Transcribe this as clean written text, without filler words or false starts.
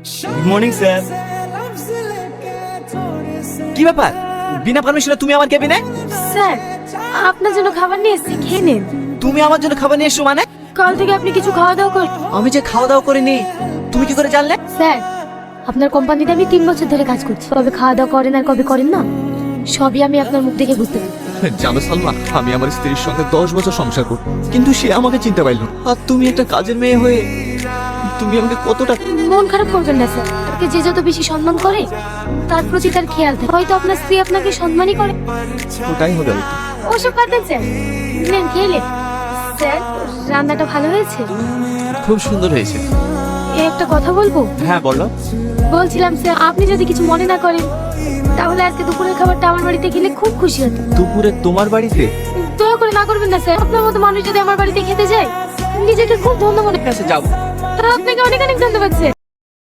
Good morning sir. কি ব্যাপার, বিনা পারমিশনে তুমি আমার কেবিনে? স্যার, আপনার জন্য খাবার নিয়ে এসেছি, খেয়ে নিন। তুমি আমার জন্য খাবার নিয়ে এসো মানে? কাল থেকে আপনি কিছু খাওয়া দাওয়া করেন? আমি যে খাওয়া দাওয়া করিনি তুমি কি করে জানলে? স্যার, আপনার কোম্পানিতে আমি 3 বছর ধরে কাজ করছি। কবে খাওয়া দাওয়া করেন আর কবে করেন না, সবই আমি আপনার মুখ দেখে বুঝতে পারি। জানো সালমা, আমি আমার স্ত্রীর সঙ্গে 10 বছর সংসার করি, কিন্তু সে আমাকে চিনতে পারল। আর তুমি একটা কাজের মেয়ে হয়ে তুমি আমাকে কতটা... মন খারাপ করবেন না স্যার, তাকে যে যত বেশি সম্মান করে তার প্রতি তার খেয়াল থাকে। হয়তো আপনার স্ত্রী আপনাকে সম্মানই করে। ওটাই হবে। ওসব বাদ দেন স্যার, নেন খেয়ে নিন। স্যার, রান্নাটা ভালো হয়েছে? খুব সুন্দর হয়েছে। এই একটা কথা বলবো? হ্যাঁ বলো। বলছিলাম স্যার, আপনি যদি কিছু মনে না করেন তাহলে আজকে দুপুরের খাবারটা আমার বাড়িতে খেলে খুব খুশি হতো। দুপুরে তোমার বাড়িতে? দয়া করে না করবেন না স্যার, আপনার মতো মানুষ যদি আমার বাড়িতে খেতে যায় নিজেকে খুব ধন্য মনে ঠিক আছে, যাও। আপনাকে অনেক অনেক ধন্যবাদ স্যার।